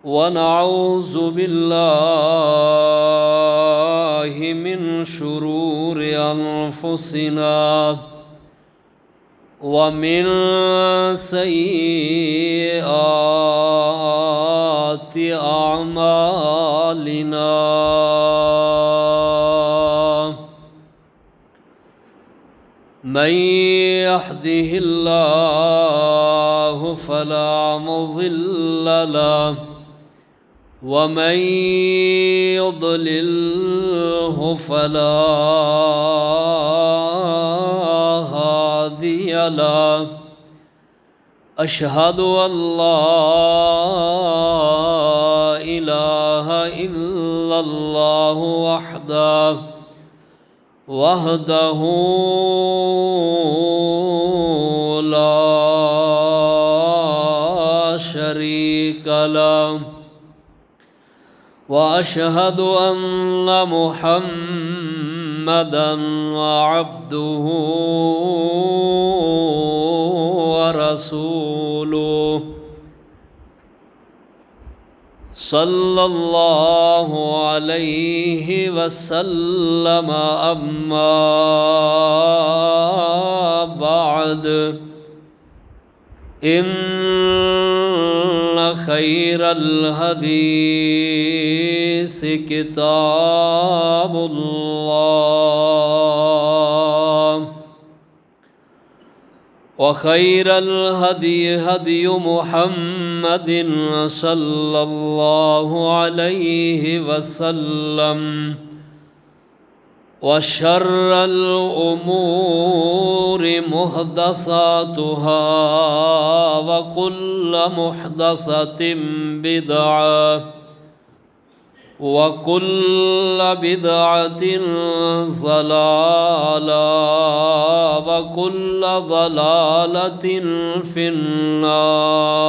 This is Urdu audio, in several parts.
ونعوذ بالله من شرور أنفسنا ومن سيئات أعمالنا من يهده الله فلا مضل له ومن يضلله فلا هادي له أشهد أن لا إله إلا الله وحده لا شريك له وأشهد أن محمدًا عبده ورسوله صلى الله عليه وسلم أما بعد إن خير الحديث كتاب الله وخير الهدي هدي محمد صلى الله عليه وسلم وشر الأمور محدثاتها وكل محدثة بدعة وكل بدعة ضلالة وكل ضلالة في النار.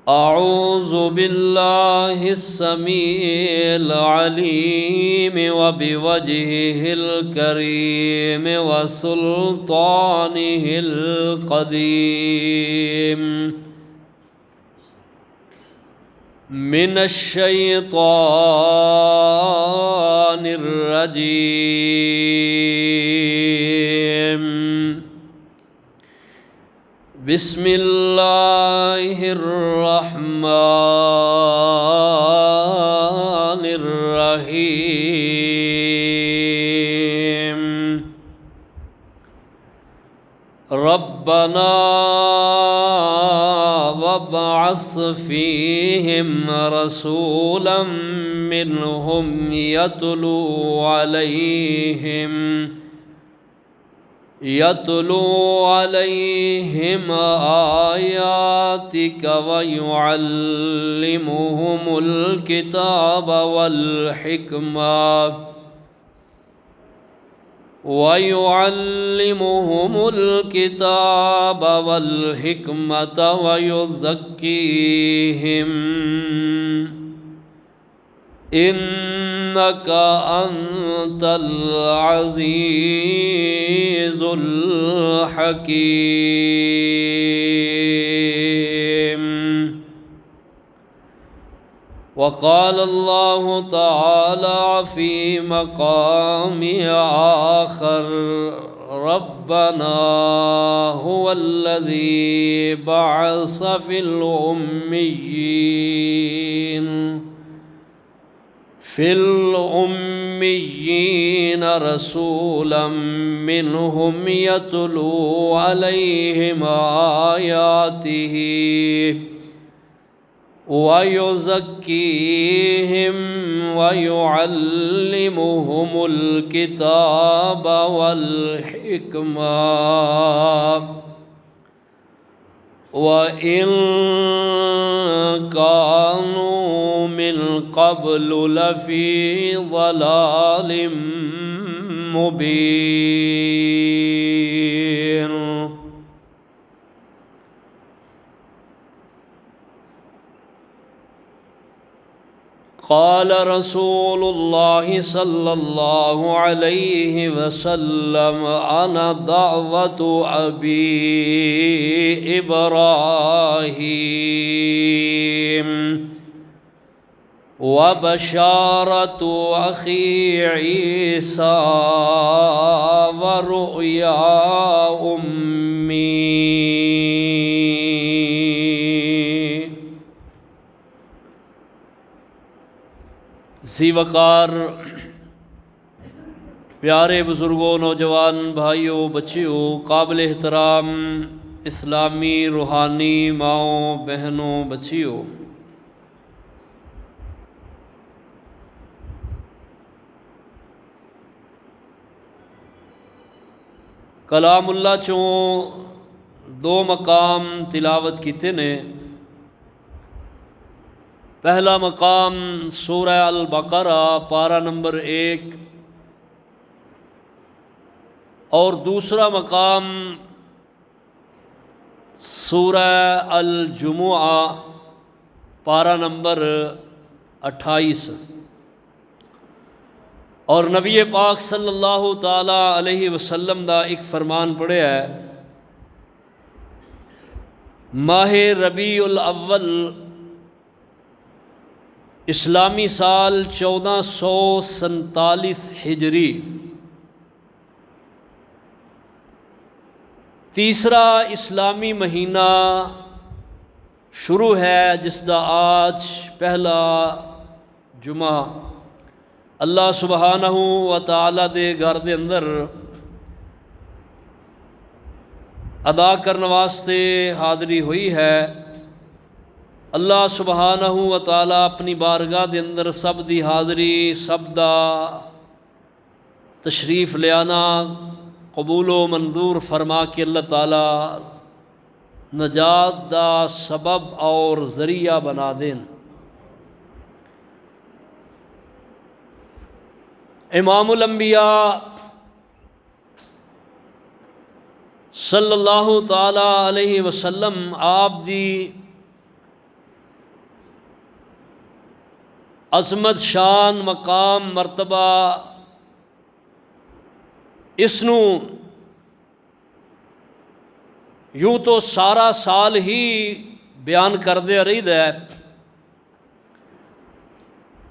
أعوذ بالله السميع العليم وبوجهه الكريم وسلطانه القديم من الشيطان الرجيم. بسم الله الرحمن الرحيم. ربنا وابعث فيهم رسولا منهم يتلو عليهم آياتك ويعلمهم الكتاب والحكمة ويزكيهم إنك أنت العزيز الحكيم. وقال الله تعالى في مقام آخر: ربنا هو الذي بعث في الأميين رسولا منهم يتلو عليهم آياته ويزكيهم ويعلمهم الكتاب والحكمة وإن كانوا من قبل لفي ضلال مبين. قال قال رسول الله صلى الله عليه وسلم أنا دعوة أبي إبراهيم وبشارة أخي عيسى ورؤيا أمي. ذی وقار پیارے بزرگوں، نوجوان بھائیوں، بچیوں، قابل احترام اسلامی روحانی ماؤں، بہنوں، بچیوں، کلام اللہ چوں دو مقام تلاوت کیتے نے. پہلا مقام سورہ البقرہ پارہ نمبر 1 اور دوسرا مقام سورہ الجمعہ پارہ نمبر 28. اور نبی پاک صلی اللہ تعالی علیہ وسلم دا ایک فرمان پڑھیا ہے، ماہ ربیع الاول اسلامی سال 1447 ہجری، تیسرا اسلامی مہینہ شروع ہے، جس دا آج پہلا جمعہ اللہ سبحانہ و تعالیٰ دے گھر دے اندر ادا کرنے واسطے حاضری ہوئی ہے. اللہ سبحانہ و تعالیٰ اپنی بارگاہ دے اندر سب دی حاضری، سب دا تشریف لے آنا قبول و منظور فرما کے اللہ تعالیٰ نجات دا سبب اور ذریعہ بنا دین. امام الانبیاء صلی اللہ تعالی علیہ وسلم آپ دی عظمت، شان، مقام، مرتبہ اس نو یوں تو سارا سال ہی بیان کردے رہیدا ہے،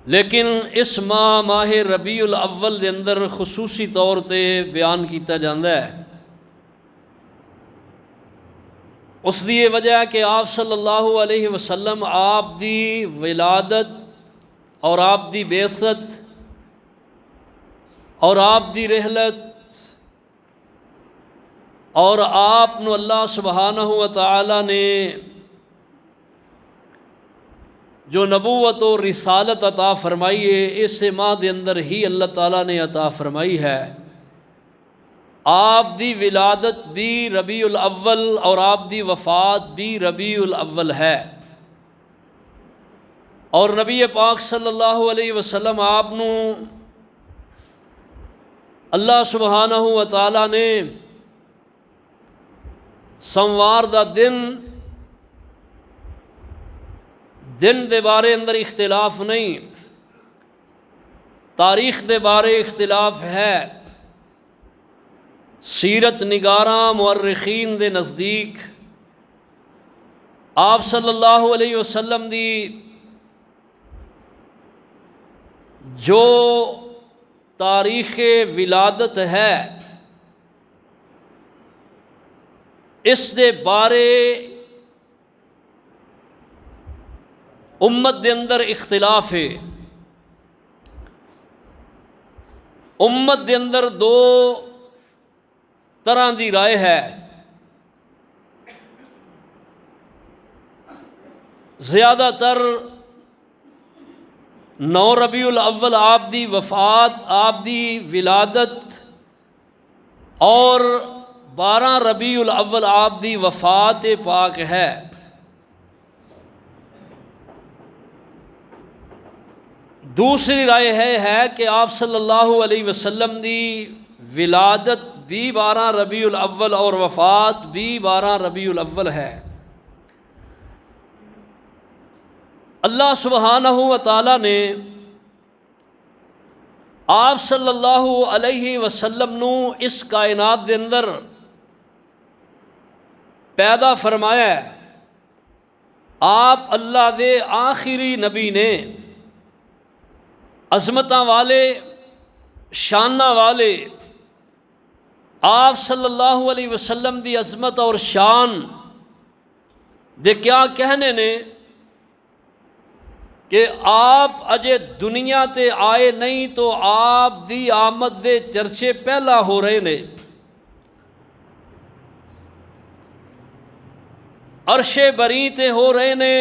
لیکن اس ماہ ربیع الاول دے اندر خصوصی طور تے بیان کیتا جاندا ہے. اس دی یہ وجہ ہے کہ آپ صلی اللہ علیہ وسلم آپ دی ولادت اور آپ دی بعثت اور آپ دی رحلت اور آپ نو اللہ سبحانہ و تعالی نے جو نبوت و رسالت عطا فرمائی ہے، اس ماہ دے اندر ہی اللہ تعالیٰ نے عطا فرمائی ہے. آپ دی ولادت بھی ربیع الاول اور آپ دی وفات بھی ربیع الاول ہے. اور نبی پاک صلی اللہ علیہ وسلم آپ نو اللہ سبحانہ و تعالیٰ نے سوموار دا دن دے بارے اندر اختلاف نہیں، تاریخ دے بارے اختلاف ہے. سیرت نگاراں مورخین دے نزدیک آپ صلی اللہ علیہ وسلم دی جو تاریخ ولادت ہے، اس دے بارے امت دے اندر اختلاف ہے. امت دے اندر دو طرح دی رائے ہے. زیادہ تر 9 ربیع الاول آپ دی وفات، آپ دی ولادت اور 12 ربیع الاول آپ دی وفات پاک ہے. دوسری رائے ہے کہ آپ صلی اللہ علیہ وسلم دی ولادت بھی 12 ربیع الاول اور وفات بھی 12 ربیع الاول ہے. اللہ سبحانہ و تعالیٰ نے آپ صلی اللہ علیہ وسلم نو اس کائنات دے اندر پیدا فرمایا ہے۔ آپ اللہ دے آخری نبی نے، عظمتاں والے، شاناں والے۔ آپ صلی اللہ علیہ وسلم دی عظمت اور شان دے کیا کہنے نے کہ آپ اجے دنیا تے آئے نہیں تو آپ دی آمد دے چرچے پہلا ہو رہے نے۔ عرش بری تے ہو رہے نے،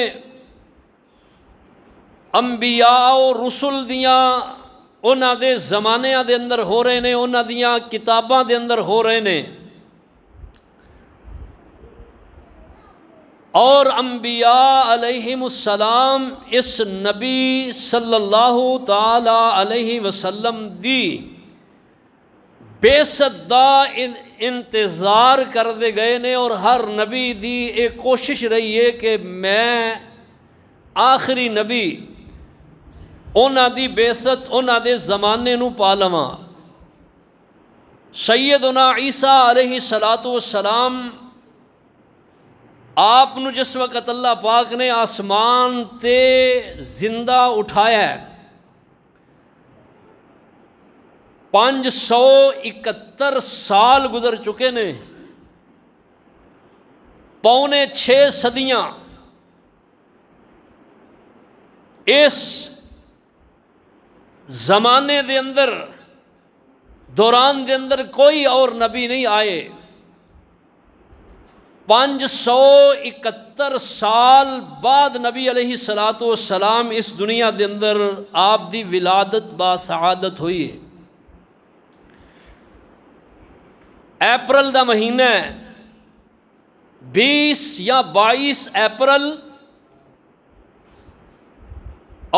انبیاء و رسل دیاں انہاں دے زمانیاں دے اندر ہو رہے نے، انہاں دیاں کتاباں دے اندر ہو رہے نے، اور انبیاء علیہم السلام اس نبی صلی اللہ تعالی علیہ وسلم دی بعثت دا انتظار کردے گئے نے، اور ہر نبی دی ایک کوشش رہی ہے کہ میں آخری نبی انہاں دی بعثت انہاں دے زمانے نو پا لواں۔ سیدنا عیسیٰ علیہ السلام آپ نو جس وقت اللہ پاک نے آسمان تے زندہ اٹھایا ہے، 571 سال گزر چکے نے، پونے 6 صدیاں۔ اس زمانے دے اندر، دوران دے اندر کوئی اور نبی نہیں آئے۔ 571 سال بعد نبی علیہ السلام اس دنیا دے اندر آپ دی ولادت با سعادت ہوئی ہے۔ اپریل دا مہینہ ہے، 20 یا 22 اپریل،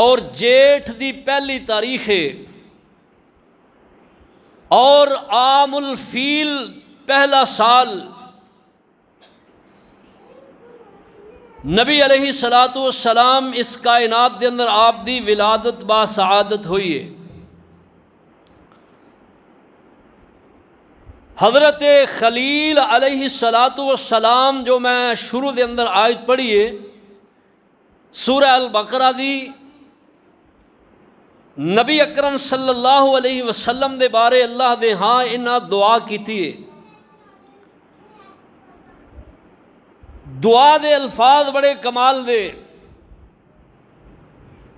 اور جیٹھ دی پہلی تاریخ ہے، اور عام الفیل پہلا سال۔ نبی علیہ السلام اس کائنات دے اندر آپ دی ولادت با سعادت ہوئی ہے۔ حضرت خلیل علیہ السلام جو میں شروع دے اندر آیت پڑھی ہے سورہ البقرہ دی، نبی اکرم صلی اللہ علیہ وسلم دے بارے اللہ دے ہاں انہاں دعا کیتی ہے۔ دعا دے الفاظ بڑے کمال دے،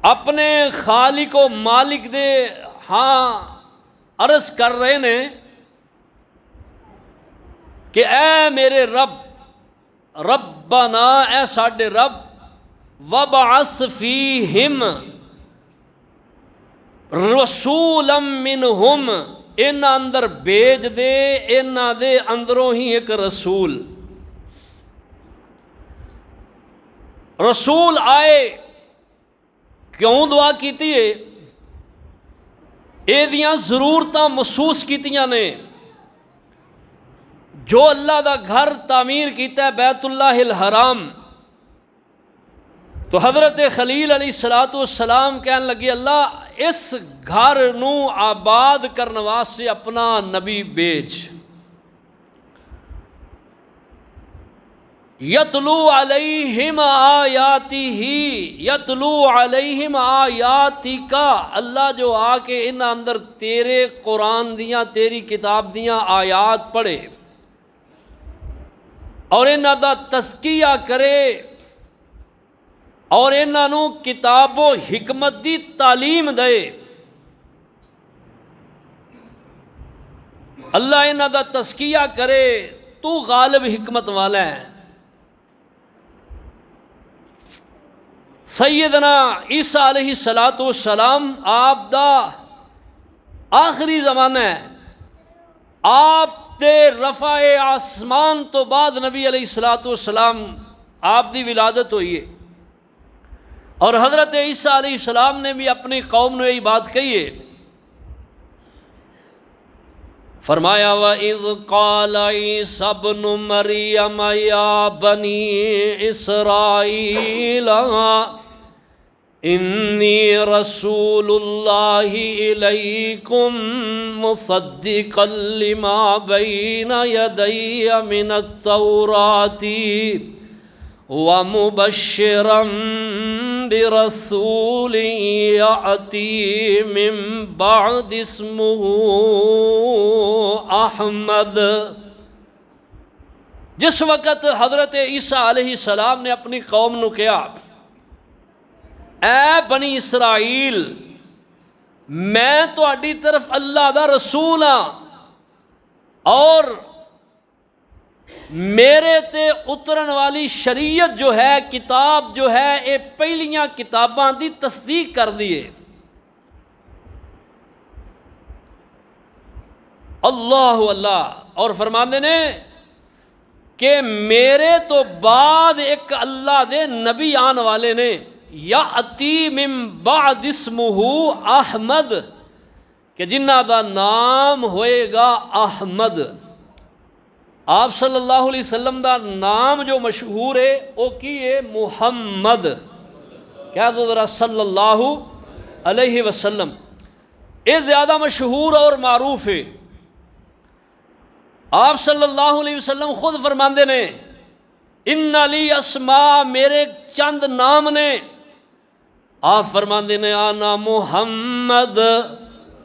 اپنے خالق و مالک دے ہاں عرض کر رہے نے کہ اے میرے رب، ربنا اے ساڈے رب، وابعث فیہم رسولا منہم، انہاں اندر بھیج دے، انہاں دے اندروں ہی ایک رسول۔ رسول آئے، کیوں دعا کیتی ہے؟ اے دیاں ضرورتاں محسوس کیتیاں نے۔ جو اللہ دا گھر تعمیر کیتا ہے بیت اللہ الحرام، تو حضرت خلیل علیہ السلام کہنے لگے اللہ اس گھر نو آباد کرنے واسطے اپنا نبی بھیج۔ یتلو علیہم آیاتہ، یتلو علیہم آیاتک، اللہ جو آ کے ان اندر تیرے قرآن دیاں، تیری کتاب دیاں آیات پڑھے اور انہاں دا تزکیہ کرے، اور انہاں نو کتاب و حکمت دی تعلیم دے۔ اللہ انہاں دا تزکیہ کرے، تو غالب حکمت والا ہے۔ سیدنا عیسیٰ علیہ السلام آپ دا آخری زمانہ ہے، آپ دے رفع آسمان تو بعد نبی علیہ السلام آپ دی ولادت ہوئی ہے، اور حضرت عیسیٰ علیہ السلام نے بھی اپنی قوم نے یہی بات کہی ہے۔ فرمایا وَإِذْ قَالَ عِيسَى ابْنُ مَرْيَمَ يَا بَنِي إِسْرَائِيلَ انی رسول اللہ الیکم مصدقا لما بین یدی من التوراۃ ومبشرا برسول یأتی من بعد اسمہ احمد۔ جس وقت حضرت عیسیٰ علیہ السلام نے اپنی قوم نو کہا، اے بنی اسرائیل میں تہاڈی طرف اللہ دا رسول ہاں اور میرے تے اترن والی شریعت جو ہے، کتاب جو ہے، اے پہلیاں کتاباں دی تصدیق کر دیے۔ اللہ اللہ، اور فرماندے نے کہ میرے تو بعد ایک اللہ دے نبی آن والے نے، یاتی من بعد اسمہ احمد، کہ جنہ دا نام ہوئے گا احمد۔ آپ صلی اللہ علیہ وسلم دا نام جو مشہور ہے وہ کی ہے؟ محمد۔ کہہ دو ذرا صلی اللہ علیہ وسلم، یہ زیادہ مشہور اور معروف ہے۔ آپ صلی اللہ علیہ وسلم خود فرماندے نے، ان لی اسماء، میرے چند نام نے۔ آپ فرماندے نے انا محمد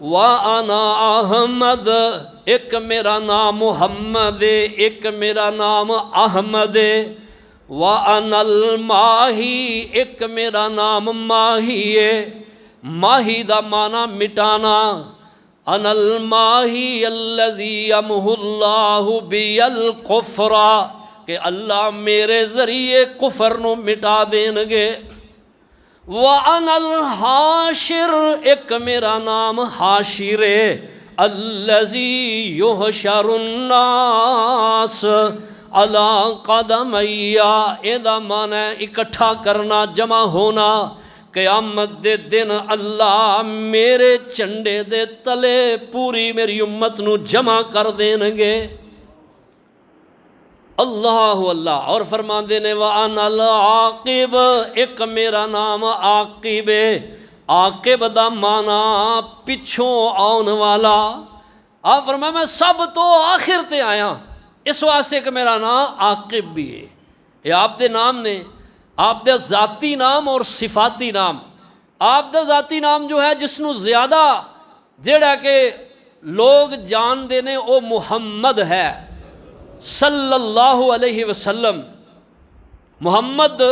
و انا احمد، ایک میرا نام محمد ہے، ایک میرا نام احمد ہے۔ و انا الماہی، ایک میرا نام ماہی ہے۔ ماہی دا معنی مٹانا۔ انا الماہی الذی یمحو اللہ بی الکفر، کہ اللہ میرے ذریعے کفر نو مٹا دین گے۔ وَأَنَا الْحَاشِرُ، ایک میرا نام حاشر ہے، الَّذِي يُحْشَرُ النَّاسَ عَلَىٰ قَدَمَيَّ، ایدہ معنی اکٹھا کرنا، جمع ہونا۔ قیامت دے دن اللہ میرے چنڈے دے تلے پوری میری امت نو جمع کر دین گے۔ اللہ اللہ، اور فرماندے نے وَأَنَا الْعَاقِبُ، ایک میرا نام عاقب ہے۔ عاقب دا معنی پچھوں آن والا۔ آپ فرمایا میں سب تو آخر تے آیا، اس واسطے کہ میرا نام عاقب بھی ہے۔ یہ آپ دے نام نے، آپ دے ذاتی نام اور صفاتی نام۔ آپ دا ذاتی نام جو ہے جس نو زیادہ جیڑا کہ لوگ جان دینے او محمد ہے صلی اللہ علیہ وسلم۔ محمد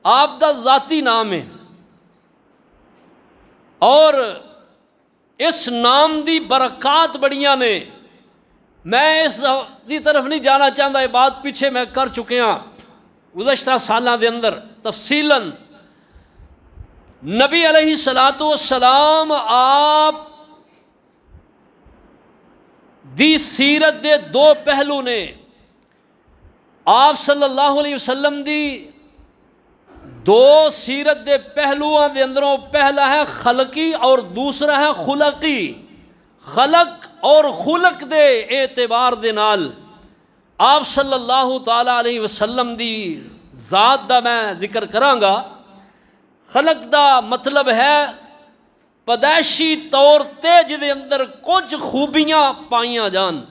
آپ دا ذاتی نام ہے، اور اس نام دی برکات بڑیاں نے۔ میں اس دی طرف نہیں جانا چاہتا، یہ بات پیچھے میں کر چکے ہاں گزشتہ سالاں دے اندر تفصیلاً۔ نبی علیہ السلام آپ دی سیرت دے دو پہلو نے۔ آپ صلی اللہ علیہ وسلم دی دو سیرت دے پہلوؤں دے اندروں پہلا ہے خلقی اور دوسرا ہے خلقی۔ خلق اور خلق دے اعتبار دے نال آپ صلی اللہ تعالیٰ علیہ وسلم دی ذات دا میں ذکر کراں گا۔ خلق دا مطلب ہے پیدائشی طور تے جدے اندر کچھ خوبیاں پائیاں جان،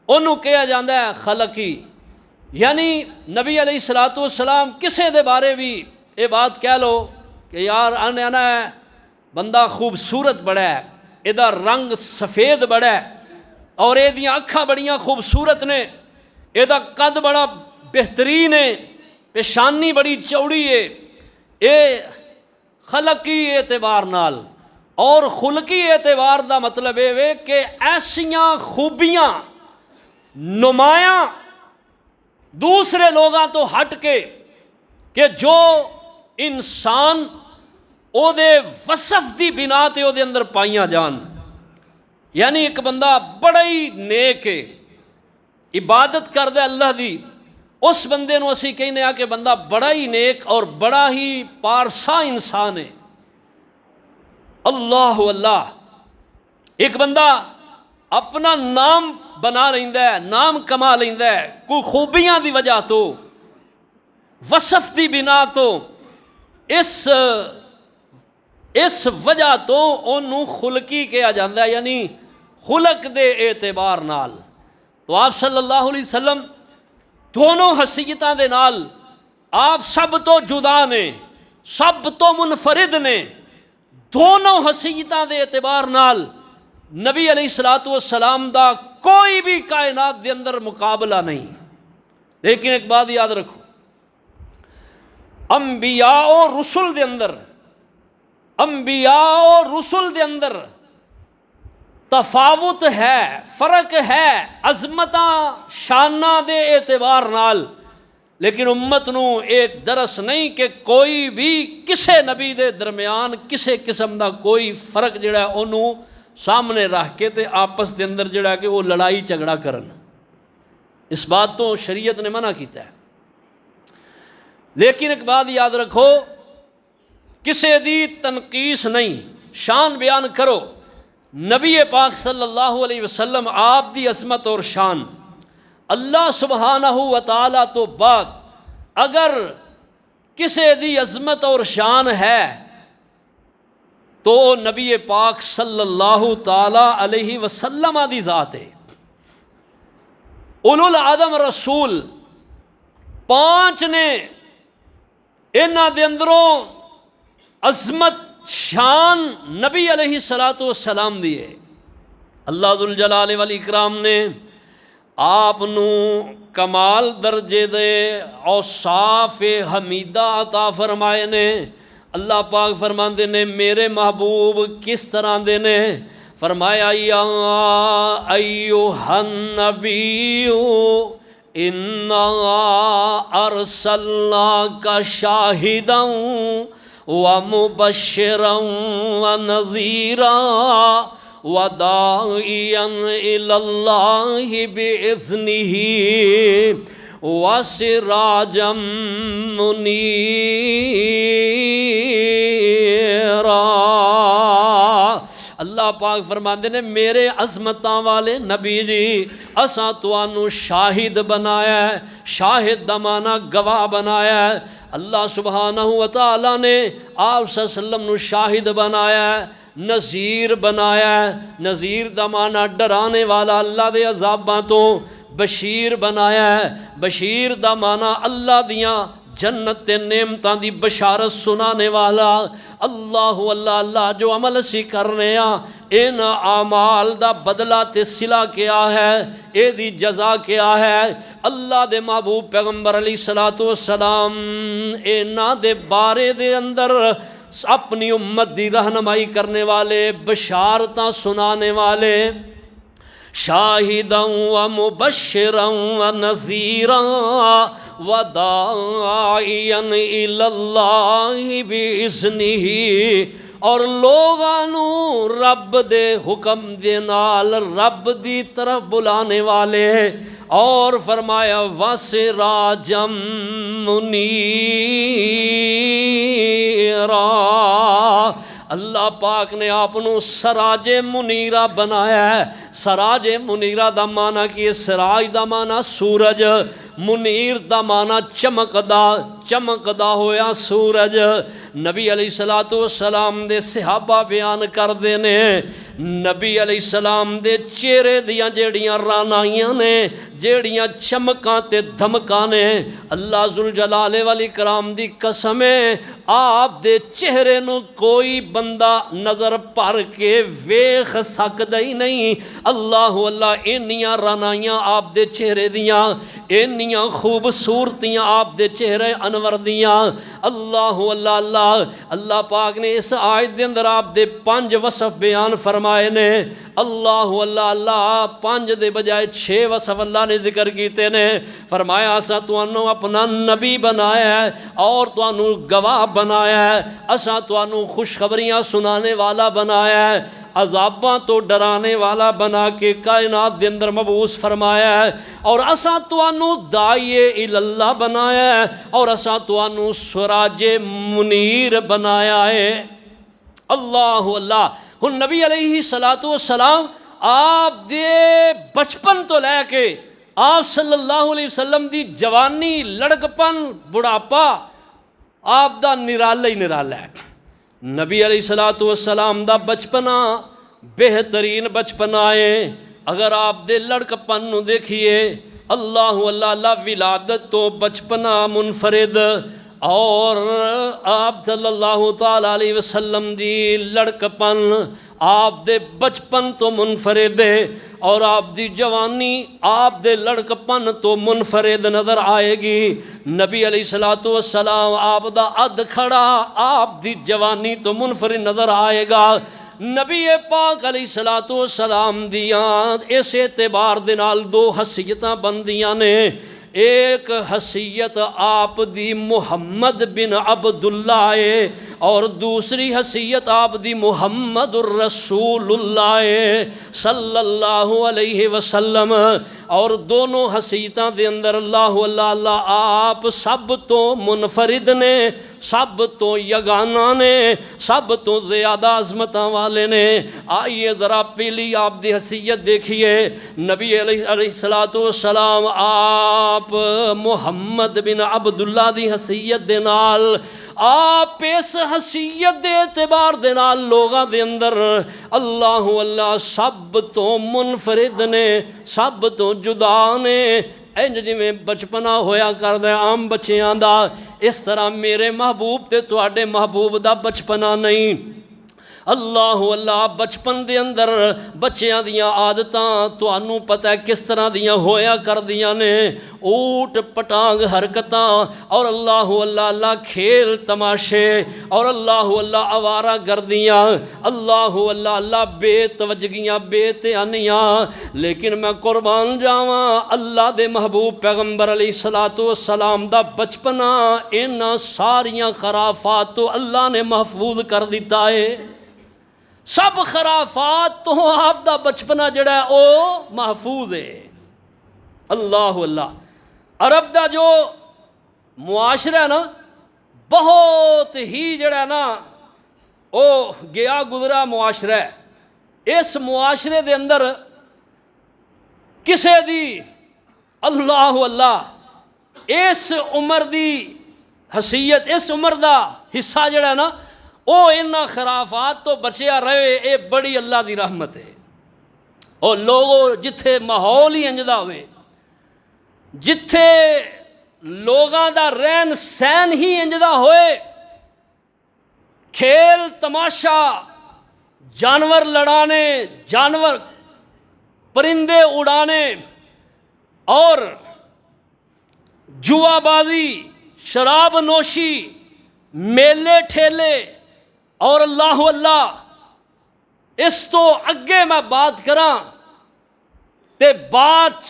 انہوں کہا جاندہ ہے خلقی۔ یعنی نبی علیہ السلام کسے دے بارے بھی یہ بات کہہ لو کہ یار آنا ہے بندہ خوبصورت بڑا ہے، ایدہ رنگ سفید بڑا ہے، اور ایدیاں اکھاں بڑیاں خوبصورت نے، ایدہ قد بڑا بہترین ہے، پیشانی بڑی چوڑی ہے۔ اے خلقی اعتبار نال۔ اور خلقی اعتبار دا مطلب ہے کہ ایسیاں خوبیاں نمایاں دوسرے لوگاں تو ہٹ کے کہ جو انسان او دے وصف دی بنا تے او دے اندر پائیاں جان۔ یعنی ایک بندہ بڑا ہی نیک ہے، عبادت کر دے اللہ دی، اس بندے نو اسی کہنے آ کہ بندہ بڑا ہی نیک اور بڑا ہی پارسا انسان ہے۔ اللہ اللہ، ایک بندہ اپنا نام بنا لیندہ ہے، نام کما لیندہ ہے کوئی خوبیاں دی وجہ تو، وصف دی بنا تو، اس وجہ تو انہوں خلقی کہا جاتا ہے، یعنی خلق دے اعتبار نال۔ تو آپ صلی اللہ علیہ وسلم دونوں حیثیتاں دے نال آپ سب تو جدا نے، سب تو منفرد نے، دونوں حیثیتاں دے اعتبار نال نبی علیہ الصلوۃ والسلام دا کوئی بھی کائنات دے اندر مقابلہ نہیں۔ لیکن ایک بات یاد رکھو، انبیاء و رسل دے اندر تفاوت ہے، فرق ہے عظمتاں شاناں دے اعتبار نال، لیکن امت نو ایک درس نہیں کہ کوئی بھی کسے نبی دے درمیان کسے قسم دا کوئی فرق جڑا ہے انہوں سامنے رکھ کے تے آپس دے اندر جڑا ہے کہ وہ لڑائی جھگڑا کرن۔ اس بات تو شریعت نے منع کیتا ہے۔ لیکن ایک بات یاد رکھو، کسے دی تنقیس نہیں، شان بیان کرو۔ نبی پاک صلی اللہ علیہ وسلم آپ دی عظمت اور شان اللہ سبحانہ و تعالیٰ تو بعد اگر کسے دی عظمت اور شان ہے تو نبی پاک صلی اللہ تعالیٰ علیہ وسلم دی ذات ہے۔ اولو العظم رسول 5 نے، انہاں دے اندروں عظمت شان نبی علیہ السلام دیے۔ اللہ ذوالجلال والاکرام نے آپ نو کمال درجے دے اوصاف حمیدہ عطا فرمائے نے۔ اللہ پاک فرماندے نے میرے محبوب کس طرح دے نے، فرمایا یا ایھا النبی انا ارسلناک شاہدا ومبشرا ونذیرا وداعیا الی اللہ باذنہ وسراجا منیرا۔ اللہ پاک فرماندے نے میرے عظمتاں والے نبی جی اساں تانوں شاہد بنایا ہے، شاہد دا معنی گواہ بنایا ہے۔ اللہ سبحانہ و تعالیٰ نے آپ صلی اللہ علیہ وسلم نو شاہد بنایا ہے، نذیر بنایا ہے۔ نذیر دا معنی ڈرانے والا اللہ دے عذاباں تو، بشیر بنایا ہے، بشیر دا معنی اللہ دیاں جنت تے نعمتاں دی بشارت سنانے والا۔ اللہ اللہ جو عمل اسی کرنے ہاں ان اعمال دا بدلہ تے صلہ کیا ہے، اے دی جزا کیا ہے۔ اللہ دے محبوب پیغمبر علیہ الصلوۃ والسلام انہاں دے بارے دے اندر اپنی امت دی رہنمائی کرنے والے، بشارتاں سنانے والے، شاہدا و مبشرا و نذیرا وداعیا الی اللہ باذنہ، اور لوگاں نو رب دے حکم دے نال رب دی طرف بلانے والے، اور فرمایا وسراجا منیرا۔ اللہ پاک نے آپ نو سراج منیرہ بنایا ہے۔ سراج منیرہ دا معنی کی سراج دا معنی سورج، منیر دا معنی چمکدا ہویا سورج۔ نبی علیہ الصلوۃ والسلام دے صحابہ بیان کر دینے نبی علیہ السلام دے چہرے دیاں جیڑیاں رانائیاں نے، جیڑیاں چمکاں تے دھمکاں نے، اللہ ذوالجلال والاکرام دی قسم ہے آپ دے چہرے نو کوئی بندہ نظر پھر کے ویکھ سکدا ہی نہیں۔ اللہ اللہ انیاں رانائیاں آپ دے چہرے دیاں، انیاں خوبصورتیاں آپ دے چہرے انور دیاں۔ اللہ اللہ اللہ اللہ پاک نے اس آیت دے اندر آپ دے 5 وصف بیان فرمائے نے۔ اللہ اللہ اللہ 5 دے بجائے 6 وصف اللہ نے ذکر کیتے نے۔ فرمایا اساں تانوں اپنا نبی بنایا ہے اور تانوں گواہ بنایا ہے، اساں تانوں خوشخبریاں سنانے والا بنایا ہے، عذاباں تو ڈرانے والا بنا کے کائنات دے اندر مبعوث فرمایا ہے، اور اساں تانوں داعی الی اللہ بنایا ہے، اور اساں تانوں سراج منیر بنایا ہے۔ اللہ اللہ۔ ہن نبی علیہ الصلوۃ والسلام آپ دے بچپن تو لے کے آپ صلی اللہ علیہ وسلم دی جوانی، لڑکپن، بڑھاپا، آپ دا نرالا ہی نرالا ہے۔ نبی علیہ الصلوۃ والسلام دا بچپنا بہترین بچپنا ہے۔ اگر آپ دے لڑکپن نو دیکھیے، اللہ اللہ ولادت تو بچپنا منفرد، اور آپ صلی اللہ تعالی علیہ وسلم دی لڑکپن آپ دے بچپن تو منفرد ہے، اور آپ دی جوانی آپ دے لڑکپن تو منفرد نظر آئے گی۔ نبی علیہ الصلوۃ والسلام آپ دا اد کھڑا آپ دی جوانی تو منفرد نظر آئے گا۔ نبی پاک علیہ الصلوۃ والسلام دیاں اس اعتبار دے نال دو حیثیتاں بندیاں نے۔ ایک حیثیت آپ دی محمد بن عبداللہ ہے، اور دوسری حیثیت آپ دی محمد الرسول اللہ ہے صلی اللہ علیہ وسلم۔ اور دونوں حیثیتاں دے اندر اللہ اللہ آپ سب تو منفرد نے، سب تو یگانہ نے، سب تو زیادہ عظمتاں والے نے۔ آئیے ذرا پہلی آپ دی حیثیت دیکھیے۔ نبی علیہ الصلوۃ والسلام آپ محمد بن عبداللہ دی حیثیت دے نال، آپ اس حیثیت دے اعتبار دے نال لوگاں دے اندر اللہ اللہ سب تو منفرد نے، سب تو جدا نے۔ انج جویں بچپنا ہویا کردا عام بچیاں دا، اس طرح میرے محبوب تے تواڈے محبوب دا بچپنا نہیں۔ اللہ اللہ بچپن دے اندر بچیاں دیاں عادتاں تانوں پتہ ہے کس طرح دیاں ہویا کردیاں نے، اوٹ پٹانگ حرکتاں، اور اللہ اللہ کھیل تماشے، اور اللہ اللہ آوارہ گردیاں، اللہ اللہ بے توجگیاں بے دھیانیاں۔ لیکن میں قربان جاواں اللہ دے محبوب پیغمبر علیہ الصلوۃ والسلام دا بچپنا انہاں ساریاں خرافات تو اللہ نے محفوظ کر دیتا ہے۔ سب خرافات تو آپ دا بچپنا جڑا ہے او محفوظ ہے۔ اللہ اللہ عرب دا جو معاشرہ ہے نا، بہت ہی جڑا ہے نا او گیا گزرا معاشرہ ہے۔ اس معاشرے دے اندر کسے دی اللہ اللہ اس عمر دی حیثیت، اس عمر دا حصہ جڑا ہے نا، او انہاں خرافات تو بچیا رہے، اے بڑی اللہ دی رحمت ہے۔ اور لوگوں جتھے ماحول ہی انجدا ہوئے، جتھے لوگاں دا رہن سہن ہی انجدا ہوئے، کھیل تماشا، جانور لڑانے، جانور پرندے اڑانے، اور جوا بازی، شراب نوشی، میلے ٹھیلے، اور اللہ اللہ اس تو اگے میں بات کراں تے بات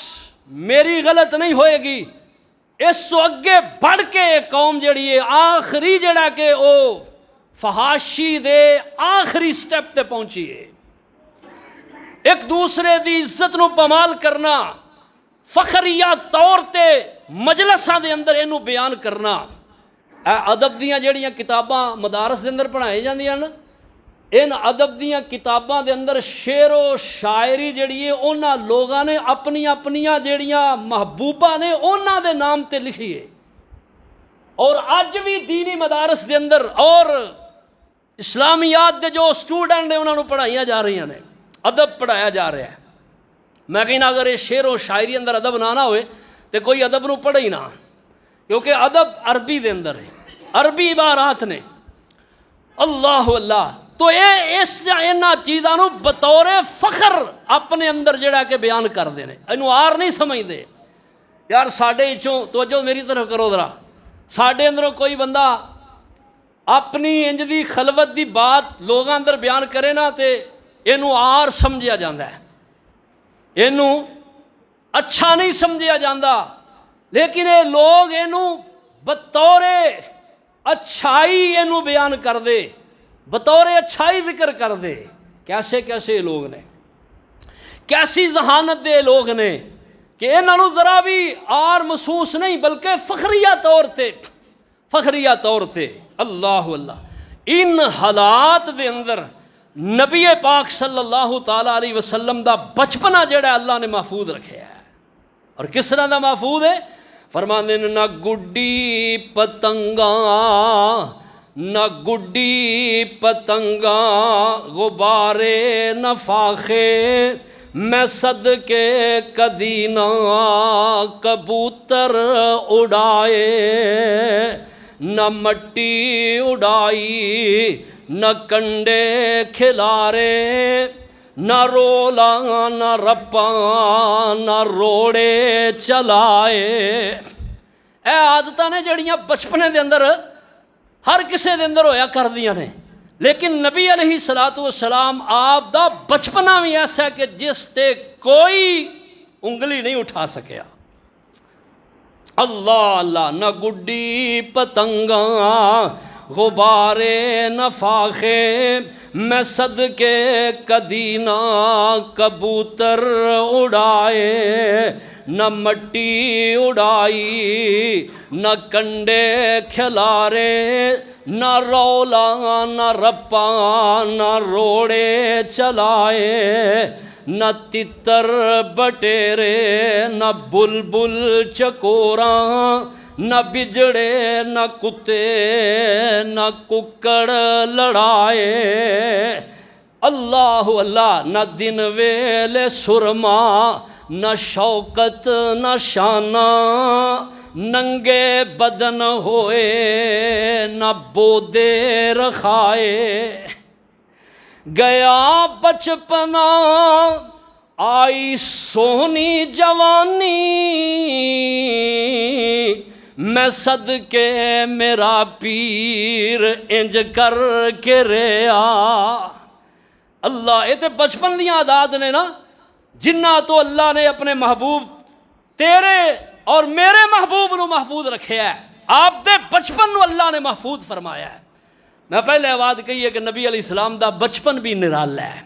میری غلط نہیں ہوئے گی، اس تو اگے بڑھ کے ایک قوم جڑی ہے آخری جڑا کہ او فحاشی دے آخری سٹیپ تے پہنچی ہے۔ ایک دوسرے دی عزت نو پامال کرنا، فخریہ طور تے مجلساں دے اندر اینو بیان کرنا۔ ادب دیاں جڑیاں کتاباں مدارس دے اندر پڑھائے جاندیاں نا، ان ادب دیاں کتاباں دے اندر شعر و شاعری جڑی ہے انہاں لوگاں نے اپنی اپنیاں جڑیاں محبوبہ نے انہاں دے نام تے لکھی ہے۔ اور اج بھی دینی مدارس دے اندر اور اسلامیات دے جو سٹوڈنٹ نے انہاں نو پڑھائیاں جا رہی ہیں، ادب پڑھایا جا رہا ہے۔ میں کہنا اگر یہ شعر و شاعری اندر ادب نہ ہوئے تو کوئی ادب نو پڑھے ہی نہ، کیونکہ ادب عربی دے اندر ہے، عربی عبارات نے۔ اللہ اللہ تو یہ اس انہاں چیزاں نو بطور فخر اپنے اندر جڑا کہ بیان کر دے نے، اینو آر نہیں سمجھ دے۔ یار ساڈے چوں توجہ میری طرف کرو ذرا، ساڈے اندروں کوئی بندہ اپنی انج دی خلوت دی بات لوگاں اندر بیان کرے نا تے اینو آر سمجھیا جاندا ہے، اینو اچھا نہیں سمجھیا جاندا، لیکن یہ لوگ اینو بطور اچھائی اینو بیان کر دے، بطور اچھائی ذکر کر دے۔ کیسے کیسے لوگ نے، کیسی ذہانت دے لوگ نے کہ انہاں نوں ذرا بھی آر محسوس نہیں، بلکہ فخریہ طور تے اللہ اللہ ان حالات دے اندر نبی پاک صلی اللہ تعالی علیہ وسلم دا بچپنا جڑا اللہ نے محفوظ رکھیا ہے۔ اور کس طرح دا محفوظ ہے؟ فرماندے نے نہ گڈی پتنگاں نہ گڈی پتنگاں غبارے نہ فاخے میں صدقے کدی نہ کبوتر اڑائے نہ مٹی اڑائی نہ کنڈے کھلارے نہ رولا نہ رپا نہ روڑے چلائے۔ اے عادتاں نے جڑیاں بچپنے دے اندر ہر کسے دے اندر ہویا کر دیاں نے، لیکن نبی علیہ الصلوۃ والسلام آپ دا بچپنا بھی ایسا ہے کہ جس تے کوئی انگلی نہیں اٹھا سکیا۔ اللہ اللہ نہ گڈی پتنگاں غبارے نہ فاخے میں صدقے کدی نہ کبوتر اڑائے نہ مٹی اڑائی نہ کنڈے کھلارے نہ رولا نہ رپا نہ روڑے چلائے نہ تتر بٹیرے نہ بلبل چکوراں نہ بجڑے نہ کتے نہ ککڑ لڑائے۔ اللہ اللہ نہ دن ویلے سرما نہ شوکت نہ شانہ ننگے بدن ہوئے نہ بودے رکھائے۔ گیا بچپنا آئی سونی جوانی میں صدقے میرا پیر انج کر کے ریا۔ اللہ یہ تے بچپن دیاں عادات نے نا جنہ تو اللہ نے اپنے محبوب تیرے اور میرے محبوب نو محفوظ رکھے ہے۔ آپ دے بچپن نو اللہ نے محفوظ فرمایا ہے۔ میں پہلے بات کہی ہے کہ نبی علیہ السلام دا بچپن بھی نرالا ہے۔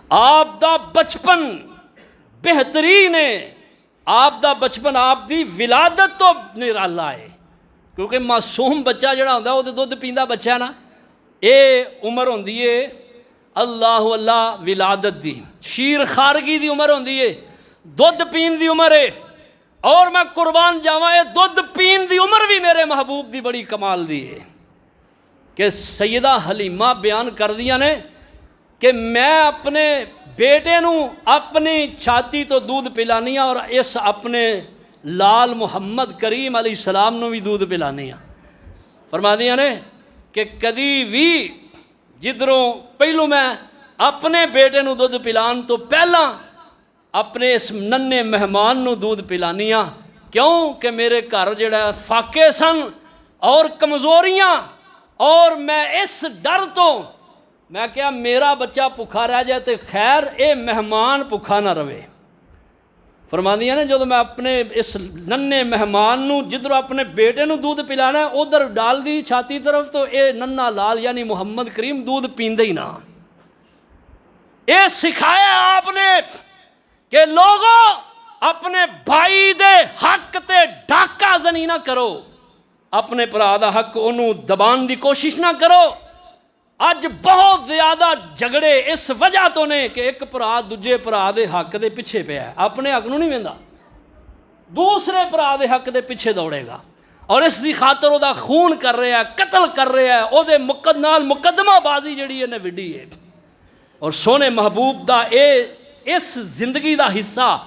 آپ دا بچپن بہترین ہے۔ آپ دا بچپن آپ دی ولادت تو نرالا ہے، کیونکہ معصوم بچہ جڑا ہوندا وہ تے دودھ پیندا بچہ ہے نا، اے عمر ہوندی ہے اللہ اللہ ولادت دی، شیر خارگی دی عمر ہوندی ہے، دودھ پین دی عمر ہے، اور میں قربان جاواں اے دودھ پین دی عمر بھی میرے محبوب دی بڑی کمال دی ہے کہ سیدہ حلیمہ بیان کر دیا نے کہ میں اپنے بیٹے نو اپنی چھاتی تو دودھ پلانی اور اس اپنے لال محمد کریم علیہ السلام نو بھی دودھ پلانی۔ فرما دیا نے کہ کدی بھی جدروں پہلو میں اپنے بیٹے نو دودھ پلان تو پہلا اپنے اس ننے مہمان نو دودھ پلانی، کیوں کہ میرے گھر جڑا فاقے سن اور کمزوریاں، اور میں اس ڈر تو میں کیا میرا بچہ بھکھا رہ جائے تو خیر اے مہمان بھکھا نہ رہے۔ فرماندیاں نے جدو میں اپنے اس ننے مہمان نو جدھر اپنے بیٹے نو دودھ پلانا ہے ادھر ڈال دی چھاتی طرف تو اے ننا لال یعنی محمد کریم دودھ پیندے ہی نہ۔ اے سکھایا آپ نے کہ لوگوں اپنے بھائی دے حق تے ڈاکہ زنی نہ کرو، اپنے بھرا دا حق انہوں دبان دی کوشش نہ کرو۔ اج بہت زیادہ جھگڑے اس وجہ تو نے کہ ایک بھرا دوجے بھرا دے حق دے پیچھے پیا ہے، اپنے حق نو نہیں ویندا، دوسرے بھرا دے حق دے پیچھے دوڑے گا، اور اس دی خاطر او دا خون کر رہا ہے، قتل کر رہا ہے، او دے نال مقدمہ بازی جڑی ہے نے وڈی ہے۔ اور سونے محبوب دا اس زندگی دا حصہ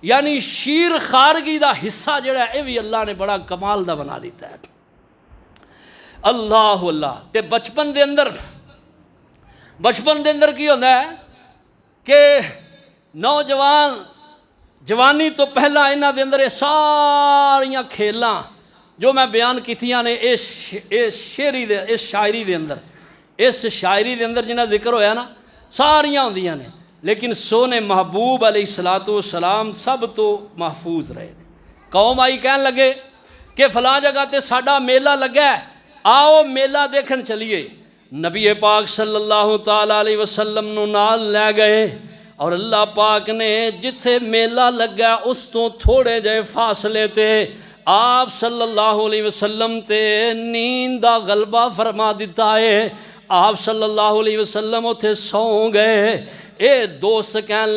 یعنی شیر خارگی دا حصہ جڑا ہے یہ بھی اللہ نے بڑا کمال دا بنا دیتا ہے۔ اللہ اللہ تے بچپن دے اندر کی ہوتا ہے کہ نوجوان جوانی تو پہلا انہاں دے اندر یہ ساریاں کھیلاں جو میں بیان کیتیاں نے اس شاعری دے اندر جنہ ذکر ہویا نا ساریاں ہوندیاں نے، لیکن سونے محبوب علیہ الصلوۃ والسلام سب تو محفوظ رہے۔ قوم آئی کہن لگے کہ فلاں جگہ تے ساڈا میلہ لگا ہے، آؤ میلہ دیکھن چلیے۔ نبی پاک صلی اللہ تعالیٰ علیہ وسلم نو نال لے گئے، اور اللہ پاک نے جتھے میلہ لگا اس تو تھوڑے جے فاصلے تے آپ صلی اللہ علیہ وسلم تے نیند دا غلبہ فرما دیتا ہے۔ آپ صلی اللہ علیہ وسلم اتھے سو گئے۔ اے دوست کہن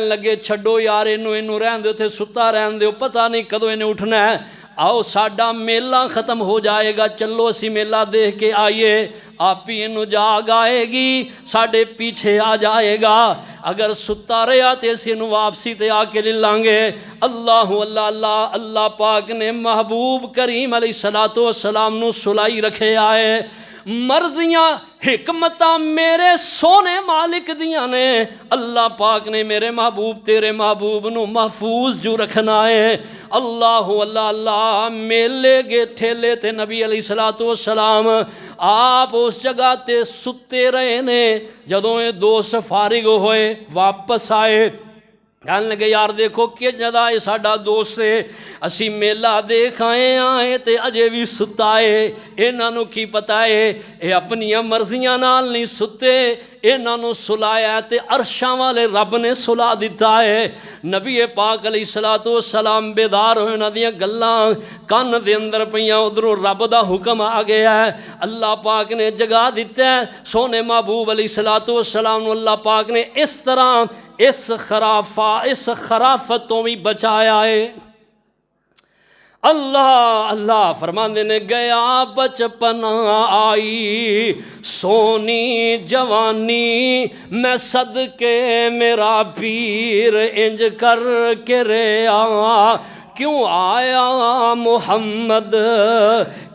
لگے چھڈو یار اینو رہن دیو تے ستا رہن دیو، پتہ نہیں کدوں انہیں اٹھنا ہے، آؤ ساڈا میلہ ختم ہو جائے گا، چلو اسی میلہ دیکھ کے آئیے، آپ ہی انہوں جاگ آئے گی، ساڈے پیچھے آ جائے گا، اگر ستا رہا تے اسی انہوں واپسی تے آ کے لے لانگے۔ اللہ پاک نے محبوب کریم علیہ السلام نو سلائی رکھے آئے، مرضیاں حکمتاں میرے سونے مالک دیاں نے، اللہ پاک نے میرے محبوب تیرے محبوب نو محفوظ جو رکھنا ہے۔ اللہ میلے گے ٹھیلے تے نبی علیہ السلام آپ اس جگہ تے ستے رہے نے، جدوں یہ دوست فارغ ہوئے واپس آئے، کہنے لگے یار دیکھو کہ جدا یہ ساڈا دوست ہے، اسی میلہ دیکھ آئے تے اجے بھی ستا ہے، انہاں نو کی پتا ہے اے اپنی مرضیاں نال نہیں ستے، انہاں نو سلایا تے عرشاں والے رب نے سلا دیتا ہے۔ نبی پاک علیہ السلام بیدار ہوئے، انہاں دیاں گلاں کان دے اندر پیاں، ادھروں رب دا حکم آ گیا ہے، اللہ پاک نے جگا دیتا ہے سونے محبوب علیہ السلام نو، اللہ پاک نے اس طرح اس خرافت تو بھی بچایا ہے۔ اللہ فرماندے نے گیا بچپن آئی سونی جوانی، میں صدقے میرا پیر انج کر کے رہا، کیوں آیا محمد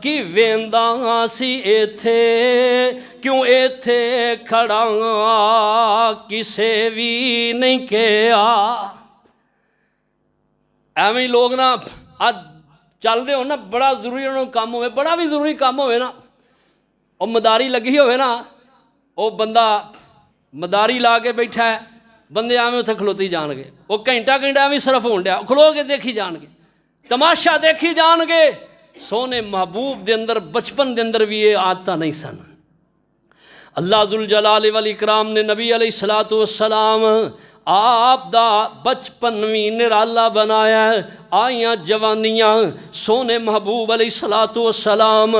کی ویندہ سی ایتھے، کیوں ایتھے کھڑا کسے بھی نہیں کیا۔ ایویں لوگ نا آج چل رہے ہو نا، بڑا ضروری انہوں کام ہوئے، بڑا بھی ضروری کام ہوئے نا، اور مداری لگی ہوئے نا، وہ بندہ مداری لا کے بیٹھا ہے، بندے آویں اتھے کھلوتی جان گے، وہ گھنٹہ بھی صرف ہون ڈیا، کھلو کے دیکھی جان گے، تماشا دیکھی جان گے۔ سونے محبوب دے اندر بچپن دے اندر بھی یہ عادتاں نہیں سن۔ اللہ ذوالجلال والاکرام نے نبی علیہ السلام آپ دا بچپن بھی نرالا بنایا ہے، آئیاں جوانیاں سونے محبوب علیہ السلام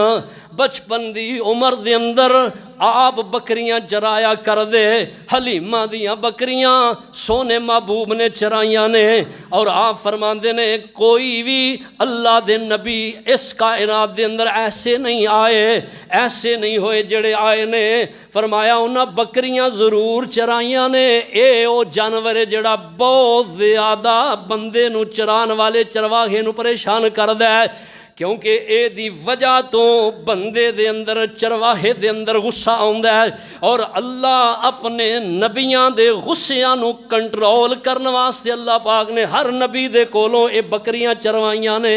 بچپن دی عمر دے اندر آپ بکریاں چرایا کر دے، حلیمہ دیاں بکریاں سونے محبوب نے چرائیاں نے، اور آپ فرماندے نے کوئی بھی اللہ دے نبی اس کائنات دے اندر ایسے نہیں آئے، ایسے نہیں ہوئے جڑے آئے نے، فرمایا انہاں بکریاں ضرور چرائیاں نے، اے او جانور ہے جڑا بہت زیادہ بندے نو چران والے چرواہے نو پریشان کر دے، کیونکہ اے دی وجہ تو بندے دے اندر چرواہے دے اندر غصہ آندا ہے، اور اللہ اپنے نبیاں دے غصیاں نو کنٹرول کرنے واسطے اللہ پاک نے ہر نبی دے کولوں اے بکریاں چروائیاں نے۔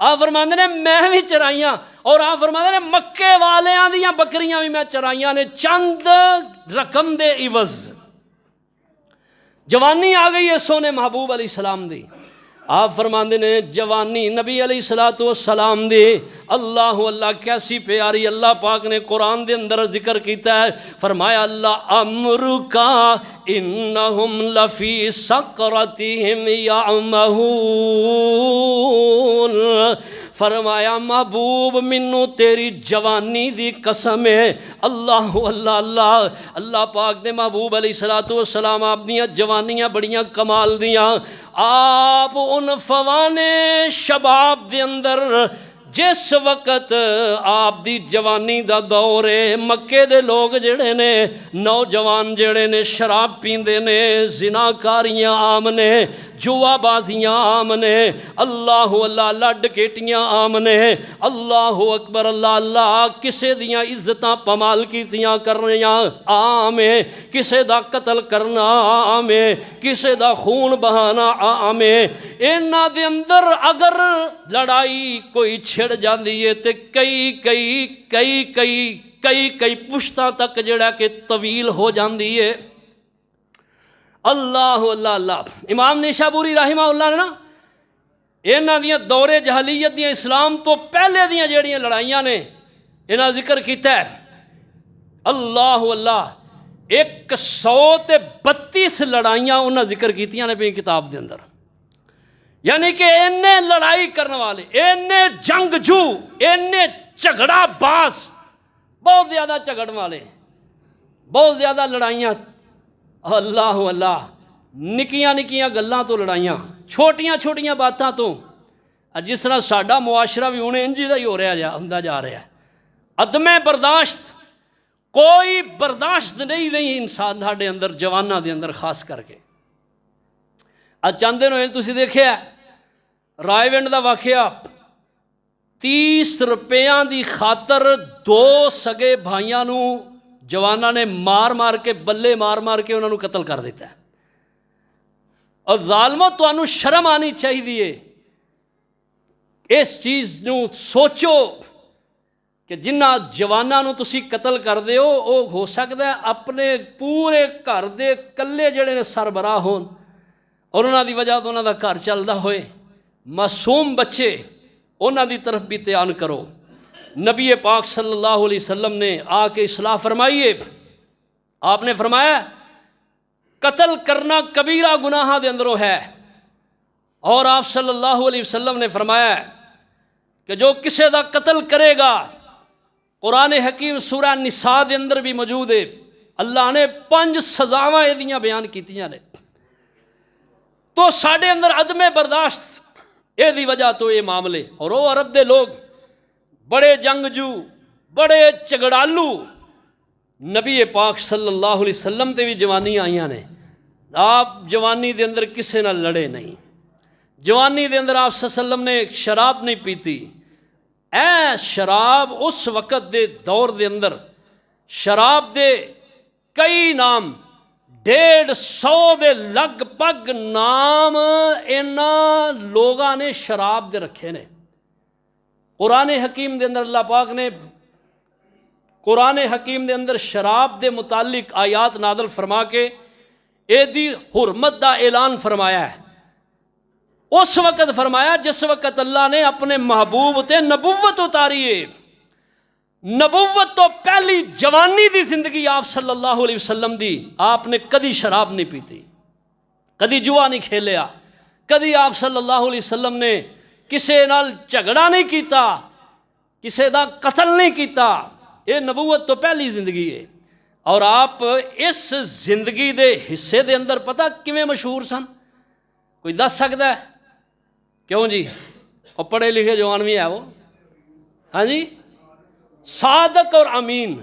آپ فرماندے نے میں بھی چرائیاں، اور آپ فرماندے نے مکے والیاں دیاں بکریاں بھی میں چرائیاں نے، چند رقم دے عوض۔ جوانی آ گئی ہے سونے محبوب علیہ السلام دی، آپ فرماندے نے جوانی نبی علیہ السلام دی، اللہ کیسی پیاری، اللہ پاک نے قرآن دے اندر ذکر کیتا ہے، فرمایا اللہ امرکا انہم لفی سقرتہم یعمہون، فرمایا محبوب منو تیری جوانی دی قسم ہے، اللہ پاک دے محبوب علیہ السلام آپ دیاں جوانیاں بڑیاں کمال دیاں، آپ ان فوانے شباب دے اندر جس وقت آپ دی جوانی دا دور ہے، مکے دے لوگ جڑے نے نوجوان جڑے نے شراب پیندے نے، زناکاریاں عام نے، جوا بازیاں عام نے، اللہ ڈکیٹیاں عام نے، اللہ اکبر، اللہ کسے دیاں عزتاں پمال کیتیاں کرنیاں عام ہے، کسے دا قتل کرنا عام ہے، کسے دا خون بہانا عام ہے، انہاں دے اندر اگر لڑائی کوئی چھڑ جاندی ہے تے کئی پشتاں تک جڑا کہ طویل ہو جاندی ہے۔ اللہ امام نیشابوری رحمہ اللہ نے نا انہاں دیاں دور جہلیت دیاں اسلام تو پہلے دیاں جڑیاں لڑائیاں نے انہاں ذکر کیتا ہے، اللہ 132 لڑائیاں انہاں ذکر کیتیاں نے اپنی کتاب دے اندر، یعنی کہ اینے لڑائی کرنے والے، اینے جنگجو، اینے جھگڑا باز، بہت زیادہ جھگڑ والے، بہت زیادہ لڑائیاں اللہ اللہ نکیاں نکیاں گلاں تو لڑائیاں، چھوٹیاں چھوٹیاں باتاں تو، جس طرح ساڈا معاشرہ بھی ہوں انج دا ہی ہو رہا ہوندا جا رہا ہے۔ عدم برداشت، کوئی برداشت نہیں انسان ساڈے اندر، جواناں دے اندر خاص کر کے۔ اج چند دن ہوئے تسی دیکھیا رائے ونڈ دا واقعہ، 30 روپیاں دی خاطر 2 سگے بھائیاں نو جواناں نے مار مار کے، بلے مار مار کے انہاں نو قتل کر دیتا ہے۔ اور ظالمو تانوں شرم آنی چاہیے، اس چیز نو سوچو کہ جنہ جواناں نو تسی قتل کر دیو، او ہو سکتا ہے اپنے پورے گھر دے کلے جڑے نے سربراہ ہون اور انہاں دی وجہ تو انہاں دا گھر چلدا ہوئے۔ معصوم بچے انہاں دی طرف بھی دھیان کرو۔ نبی پاک صلی اللہ علیہ وسلم نے آ کے اصلاح فرمائیے، آپ نے فرمایا قتل کرنا کبیرہ گناہاں دے اندروں ہے، اور آپ صلی اللہ علیہ وسلم نے فرمایا کہ جو کسے دا قتل کرے گا، قرآن حکیم سورہ نساء دے اندر بھی موجود ہے، اللہ نے 5 سزاواں ایدیاں بیان کیتیاں نے۔ تو ساڈے اندر عدم برداشت اے دی وجہ تو یہ معاملے، اور وہ عرب دے لوگ بڑے جنگجو، بڑے جھگڑالو، نبی پاک صلی اللہ علیہ وسلم تے بھی جوانی آئیاں نے، آپ جوانی دے اندر کسے نہ لڑے نہیں، جوانی دے اندر آپ صلی اللہ علیہ وسلم نے شراب نہیں پیتی۔ اے شراب اس وقت دے دور دے اندر شراب دے کئی نام، 150 دے لگ بھگ نام انہاں لوگاں نے شراب دے رکھے نے۔ قرآن حکیم دے اندر اللہ پاک نے قرآن حکیم دے اندر شراب دے متعلق آیات نازل فرما کے اے دی حرمت دا اعلان فرمایا ہے۔ اس وقت فرمایا جس وقت اللہ نے اپنے محبوب تے نبوت اتاری ہے۔ نبوت تو پہلی جوانی دی زندگی آپ صلی اللہ علیہ وسلم دی، آپ نے کدی شراب نہیں پیتی، کدی جوا نہیں کھیلیا، کدی آپ صلی اللہ علیہ وسلم نے کسے نال جھگڑا نہیں کیتا، کسے دا قتل نہیں کیتا۔ یہ نبوت تو پہلی زندگی ہے، اور آپ اس زندگی دے حصے دے اندر پتہ کیویں مشہور سن؟ کوئی دس سکتا ہے؟ کیوں جی؟ اور پڑھے لکھے جوان بھی ہے وہ، ہاں جی، صادق اور امین،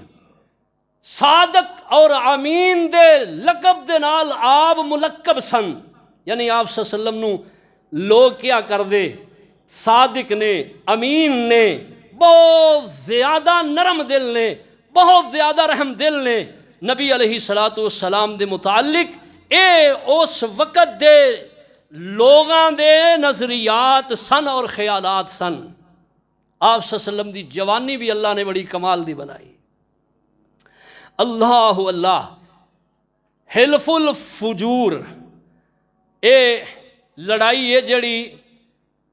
صادق اور امین دے لقب دے نال آپ ملقب سن، یعنی آپ صلی اللہ علیہ وسلم نو لوگ کیا کر دے؟ صادق نے، امین نے، بہت زیادہ نرم دل نے، بہت زیادہ رحم دل نے نبی علیہ السلام دے متعلق اے اس وقت دے لوگاں دے نظریات سن اور خیالات سن۔ آپ صلی اللہ علیہ وسلم دی جوانی بھی اللہ نے بڑی کمال دی بنائی۔ اللہ اللہ، حلف الفجور، اے لڑائی ہے جڑی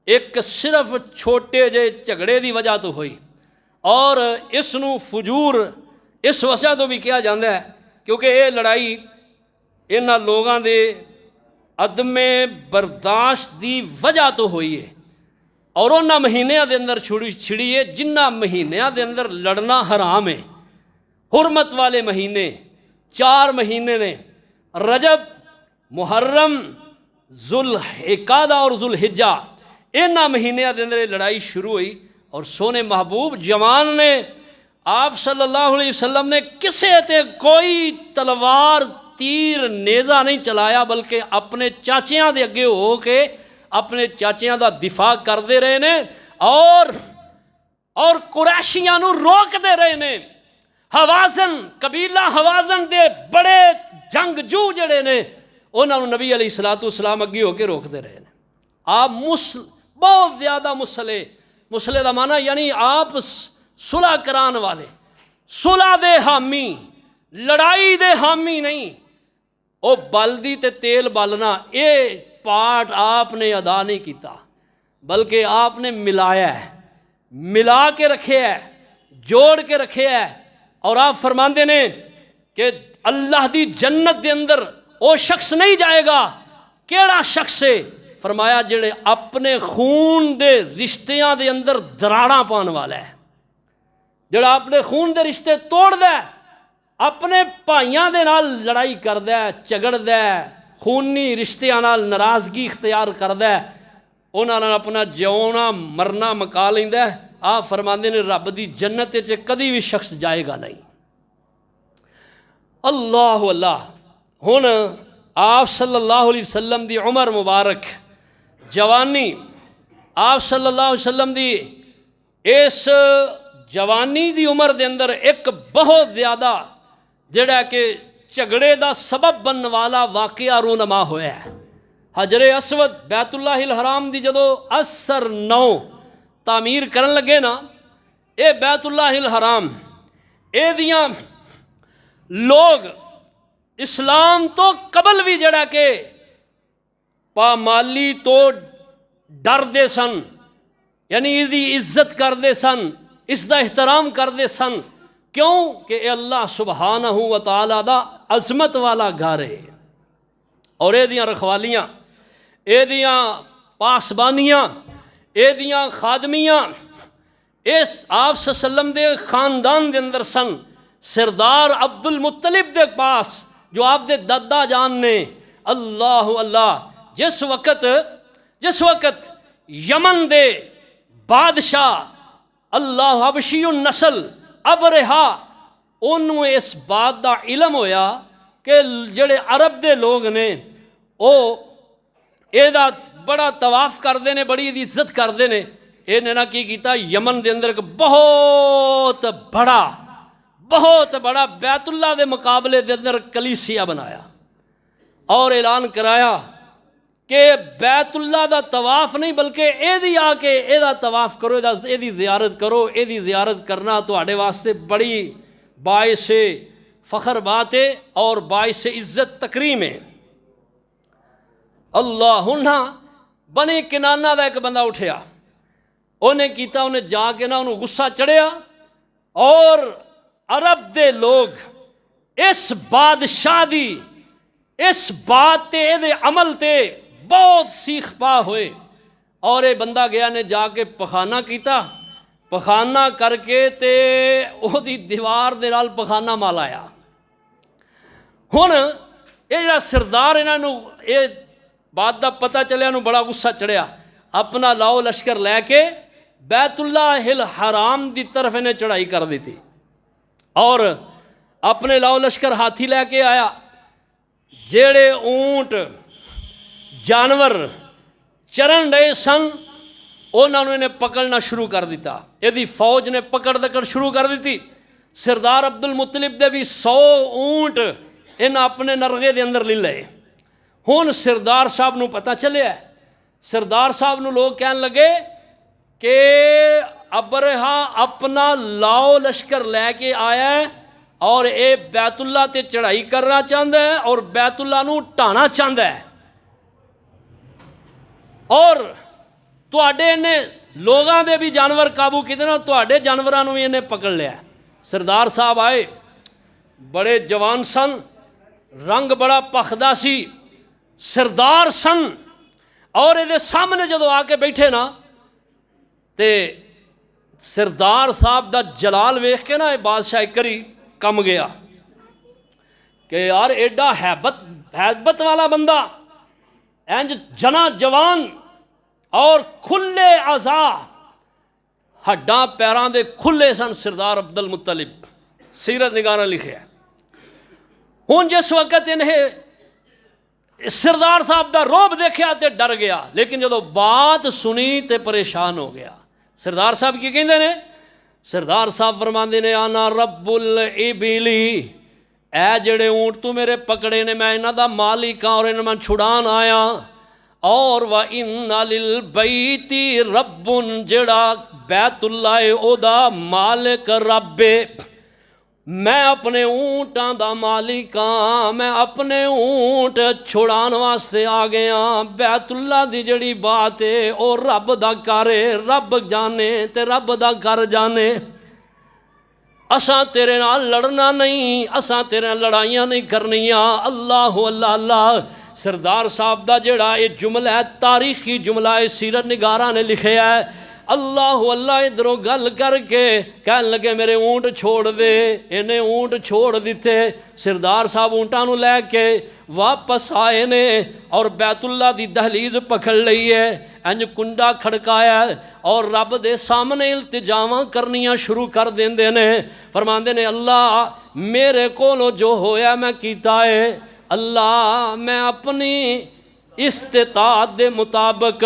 ایک صرف چھوٹے جے جھگڑے دی وجہ تو ہوئی، اور اس نو فجور اس وجہ تو بھی کیا جاندہ ہے کیونکہ یہ لڑائی انہاں لوگاں دے عدم برداشت دی وجہ تو ہوئی ہے، اور انہاں مہینیاں دے اندر چھڑی ہے جنہاں مہینیاں دے اندر لڑنا حرام ہے۔ حرمت والے مہینے 4 مہینے نے، رجب، محرم، ذوالقعدہ اور ذوالحجہ، انہاں مہینیاں دے اندر لڑائی شروع ہوئی، اور سونے محبوب جوان نے آپ صلی اللہ علیہ وسلم نے کسے تے کوئی تلوار، تیر، نیزہ نہیں چلایا، بلکہ اپنے چاچیاں دے اگے ہو کے اپنے چاچیاں دا دفاع کر دے رہے نے، اور قریشیاں نو روک دے رہے نے۔ حوازن، قبیلہ حوازن دے بڑے جنگجو جڑے نے، انہاں نو نبی علیہ السلام اگے ہو کے روک دے رہے نے۔ آپ بہت زیادہ مسلح دا معنی یعنی آپ صلح کران والے، صلح دے حامی، لڑائی دے حامی نہیں۔ او بلدی تے تیل بالنا اے پارٹ آپ نے ادا نہیں کیتا، بلکہ آپ نے ملایا ہے، ملا کے رکھے ہے، جوڑ کے رکھے ہے، اور آپ فرماندے نے کہ اللہ دی جنت دے اندر وہ شخص نہیں جائے گا۔ کیڑا شخص ہے؟ فرمایا جڑے اپنے خون دے رشتیاں دے اندر دراڑاں پان والا ہے، جڑا اپنے خون دے رشتے توڑ دے، اپنے بھائیاں دے نال لڑائی کردا ہے، جھگڑدا ہے، خونی رشتیاں نال ناراضگی اختیار کردا ہے، انہاں نال اپنا جیونا مرنا مکا لیندا ہے۔ آپ فرماندے نے رب دی جنت وچ کدی بھی شخص جائے گا نہیں۔ اللہ اللہ۔ ہن آپ صلی اللہ علیہ وسلم دی عمر مبارک، جوانی، آپ صلی اللہ علیہ وسلم دی اس جوانی دی عمر دے اندر ایک بہت زیادہ جڑا کہ جھگڑے دا سبب بننے والا واقعہ رونما ہویا ہے۔ حجر اسود بیت اللہ الحرام دی جدو اثر 9 تعمیر کرن لگے نا، اے بیت اللہ الحرام اے دیاں لوگ اسلام تو قبل بھی جڑا کہ پامالی تو ڈر دے سن، یعنی اس دی عزت کر دے سن، اس دا احترام کر دے سن۔ کیوں کہ اے اللہ سبحانہ و تعالیٰ دا عظمت والا گھر ہے، اور اے دیاں رکھوالیاں، اے دیاں پاسبانیاں، اے دیاں خادمیاں اس آپ صلی اللہ علیہ وسلم دے خاندان دے اندر سن۔ سردار عبد المطلب دے پاس جو آپ دے دادا جان نے، اللہ اللہ، جس وقت یمن دے بادشاہ اللہ حبشی النسل ابرہا، انہوں اس بات دا علم ہویا کہ جڑے عرب دے لوگ نے او اے دا بڑا طواف کردے نے، بڑی عزت کردے نے۔ انہیں نہ کی کیتا، یمن دے اندر ایک بہت بڑا بیت اللہ دے مقابلے دے اندر کلیسیا بنایا اور اعلان کرایا کہ بیت اللہ دا طواف نہیں بلکہ اے دی آ کے اے دا طواف کرو، اے دی زیارت کرو۔ اے دی زیارت کرنا تواڈے واسطے بڑی باعث فخر بات ہے اور باعث عزت تکریم ہے۔ اللہ ہنہا بنی کنانہ دا ایک بندہ اٹھیا، انہیں کیتا، انہیں جا کے نا انہوں غصہ چڑھیا، اور عرب دے لوگ اس بادشاہ دی اس بات تے اے دے عمل تے بہت سیخ پا ہوئے، اور اے بندہ گیا نے جا کے پخانہ کیتا، پخانہ کر کے تے او دی دیوار دے نال پخانہ مالایا۔ ہن اے جڑا سردار انہوں اے بات دا پتہ چلیا، انہوں بڑا غصہ چڑھیا، اپنا لاؤ لشکر لے کے بیت اللہ الحرام دی طرف انہیں چڑھائی کر دی تھی، اور اپنے لاؤ لشکر ہاتھی لے کے آیا۔ جیڑے اونٹ جانور چرن رہے سن انہوں نے انہیں پکڑنا شروع کر دیتا، یہ فوج نے پکڑ دکڑ شروع کر دیتی۔ سردار عبد المطلب دے بھی 100 اونٹ ان اپنے نرغے دے اندر لے لئے۔ ہون سردار صاحب نو پتہ چلے ہے، سردار صاحب نو لوگ کہنے لگے کہ ابرہا اپنا لاؤ لشکر لے کے آیا ہے اور اے بیت اللہ تے چڑھائی کرنا چاہتا ہے اور بیت اللہ نو ٹھانا چاہتا ہے، اور تواڈے انہیں لوگاں دے بھی جانور قابو کیتے نا، تواڈے جانوراں نو بھی انہیں پکڑ لیا۔ سردار صاحب آئے، بڑے جوان سن، رنگ بڑا پخدا سی، سردار سن، اور یہ سامنے جدو آ کے بیٹھے نا تے سردار صاحب دا جلال ویکھ کے نا بادشاہ کری کم گیا کہ یار ایڈا حیبت والا بندہ، انج جنا جوان اور کھلے اعضاء، ہڈاں پیراں دے کھلے سن سردار عبد المطلب، سیرت نگاراں لکھے ہے۔ ہن جس وقت انہیں سردار صاحب دا روب دیکھیا تے ڈر گیا، لیکن جدو بات سنی تے پریشان ہو گیا۔ سردار صاحب کی کہندے نے؟ سردار صاحب فرماندے نے آنا رب الابلی، اے جڑے اونٹ تو میرے پکڑے نے میں انہاں دا مالک ہاں اور انہاں میں چھڑان آیا، اور وَإِنَّ لِلْبَيْتِ رَبٌّ، جڑا بیت اللہ او دا مالک رب، میں اپنے اونٹاں دا مالک ہاں، میں اپنے اونٹ چھڑان واسطے آ گیا۔ بیت اللہ دی جڑی بات ہے او رب دا گھر ہے، رب جانے تے رب دا گھر جانے۔ اساں تیرے نال لڑنا نہیں، اساں تیرے نال لڑائیاں نہیں کرنیاں۔ اللہ اللہ اللہ۔ سردار صاحب دا جڑا یہ جملہ ہے، تاریخی جملہ ہے، سیرت نگاراں نے لکھیا ہے، اللہ اللہ ادھروں گل کر کے کہن لگے میرے اونٹ چھوڑ دے. انہیں اونٹ چھوڑ دیتے. سردار صاحب اونٹاں نو لے کے واپس آئے نے اور بیت اللہ دی دہلیز پکڑ لئی ہے. انج کنڈا کھڑکایا اور رب دے سامنے التجاواں کرنیاں شروع کر دیندے نے. فرماندے نے اللہ میرے کولوں جو ہویا میں کیتا ہے، اللہ میں اپنی استطاعت دے مطابق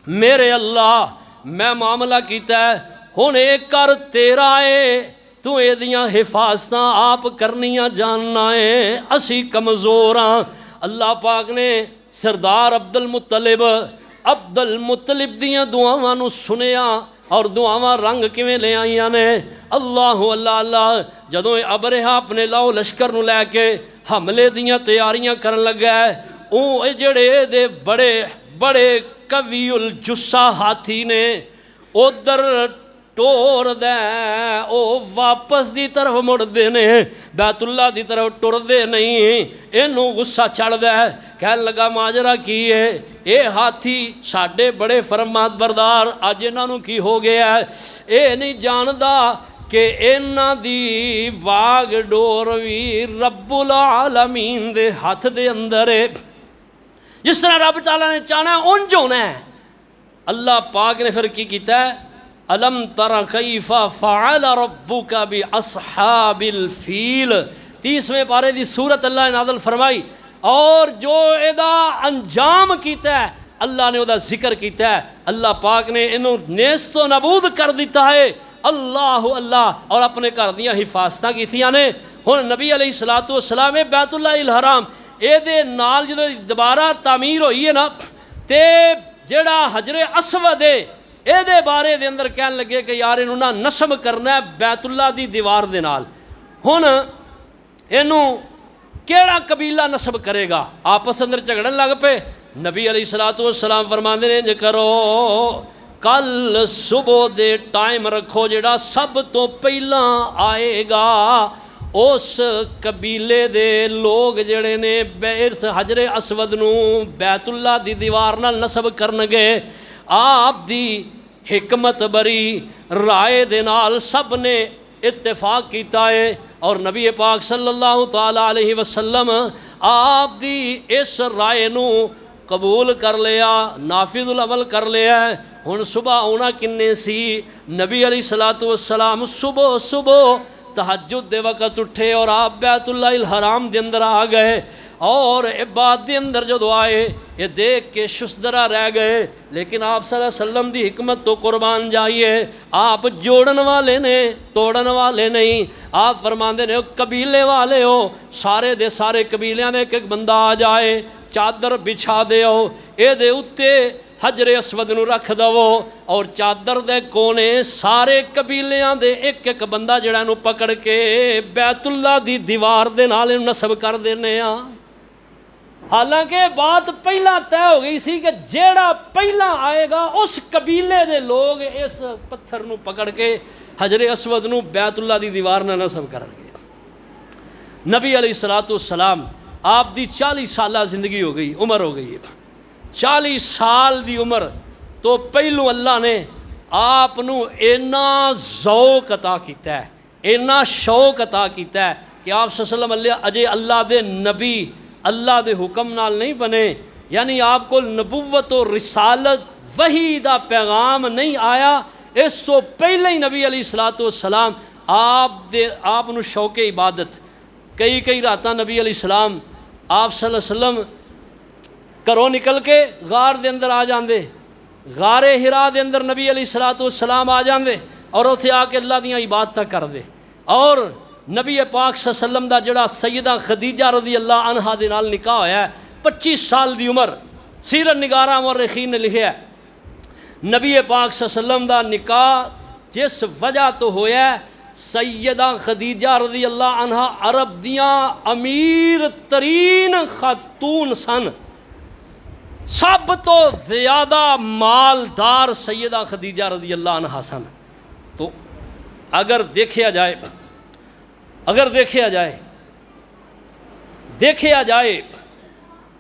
میرے اللہ میں معاملہ کیتا ہے. ہن ایک کر تیرا ہے، تو اے دیاں حفاظتاں آپ کرنیاں جاننا ہے، اسی کمزور ہاں. اللہ پاک نے سردار عبد المطلب دیاں دعاواں نو سنیا اور دعاواں رنگ کیویں لے آئیاں نے. اللہ اللہ اللہ جدوں ابرہا اپنے لاؤ لشکر نو لے کے حملے دیاں تیاریاں کرن لگا ہے، او جڑے دے بڑے بڑے قوی الجثہ ہاتھی نے ادھر ٹور دے او واپس دی طرف مڑ دے نے، بیت اللہ دی طرف ٹر دے نہیں. اینوں غصہ چڑھ دے، کہن لگا ماجرا کی ہے؟ اے ہاتھی ساڈے بڑے فرمات بردار، اج انہاں نوں کی ہو گیا ہے؟ اے نہیں جاندا کہ انہاں دی واگ ڈور وی رب العالمین دے ہاتھ دے اندر ہے. جس طرح رب تعالیٰ نے چاہنا ہے انج ہونا ہے. اللہ پاک نے پھر کی کیتا ہے، الم تر کیف فعل ربک باصحاب الفیل، 30ویں پارے دی سورت اللہ نے نازل فرمائی اور جو ادا انجام کیتا ہے اللہ نے ادا ذکر کیتا ہے. اللہ پاک نے انہوں نیست و نابود کر دیتا ہے. اللہ اللہ اور اپنے گھر دیاں حفاظتاں کیتیاں نے. ہن نبی علیہ الصلوۃ والسلام بیت اللہ الحرام اے دے نال جدوں دوبارہ تعمیر ہوئی ہے نا تے جڑا حجر اسود ہے اے دے بارے دے اندر کہن لگے کہ یار انہوں نہ نصب کرنا ہے بیت اللہ دی دیوار دے نال. ہن اینوں کیڑا قبیلہ نصب کرے گا؟ آپس اندر جھگڑن لگ پے. نبی علیہ الصلوۃ والسلام فرماندے نے انج کرو کل صبح دے ٹائم رکھو، جڑا سب تو پہلاں آئے گا اس قبیلے دے لوگ جڑے نے اس حجر اسود نو بیت اللہ دی دیوار نال نصب کرنگے. آپ دی حکمت بری رائے دے نال سب نے اتفاق کیتا ہے اور نبی پاک صلی اللہ تعالی علیہ وسلم آپ دی اس رائے نو قبول کر لیا، نافذ العمل کر لیا. ہن صبح آنا کنے سی؟ نبی علیہ الصلوۃ والسلام صبح تہجد دے وقت اٹھے اور آپ بیت اللہ الحرام دے اندر آ گئے اور عبادت دے اندر جدو آئے یہ دیکھ کے شسترا رہ گئے. لیکن آپ صلی اللہ علیہ وسلم دی حکمت تو قربان جائیے، آپ جوڑن والے نے توڑن والے نہیں. آپ فرماندے نے قبیلے والے ہو، سارے دے سارے قبیلیاں دے ایک ایک بندہ آ جائے، چادر بچھا دیو، اے دے اتے حجر اسود نو رکھ دو اور چادر دے کونے سارے قبیلیاں دے ایک ایک بندہ جڑا نو پکڑ کے بیت اللہ دی دیوار دے نال نصب کر دینے ہاں. حالانکہ بات پہلا طے ہو گئی سی کہ جیڑا پہلا آئے گا اس قبیلے دے لوگ اس پتھر نو پکڑ کے حجر اسود نو بیت اللہ دی دیوار نال نصب کرن گے. نبی علیہ الصلوۃ والسلام آپ دی 40 سالہ زندگی ہو گئی، عمر ہو گئی ہے. 40 سال دی عمر تو پہلو اللہ نے آپ نو اینا ذوق عطا کیتا ہے، اینا شوق عطا کیتا ہے کہ آپ صلی اللہ علیہ وسلم اجے اللہ دے نبی اللہ دے حکم نال نہیں بنے، یعنی آپ کو نبوت و رسالت وحی دا پیغام نہیں آیا. اس تو پہلے ہی نبی علیہ الصلوۃ والسلام آپ نو شوق عبادت. کئی راتاں نبی علیہ السلام آپ صلی اللہ علیہ وسلم گھروں نکل کے غار دے اندر آ جاندے، غار ہرا دے اندر نبی علیہ الصلوۃ والسلام آ جاندے اور اتھے آ کے اللہ دیاں عبادتاں کر دے. اور نبی پاک صلی اللہ علیہ وسلم دا جڑا سیدہ خدیجہ رضی اللہ عنہا دے نال نکاح ہویا ہے 25 سال دی عمر، سیرت نگاراں مورخین نے لکھیا ہے نبی پاک صلی اللہ علیہ وسلم دا نکاح جس وجہ تو ہویا ہے سیدہ خدیجہ رضی اللہ عنہا عرب دیاں امیر ترین خاتون سن، سب تو زیادہ مالدار سیدہ خدیجہ رضی اللہ عنہا سن. تو اگر دیکھا جائے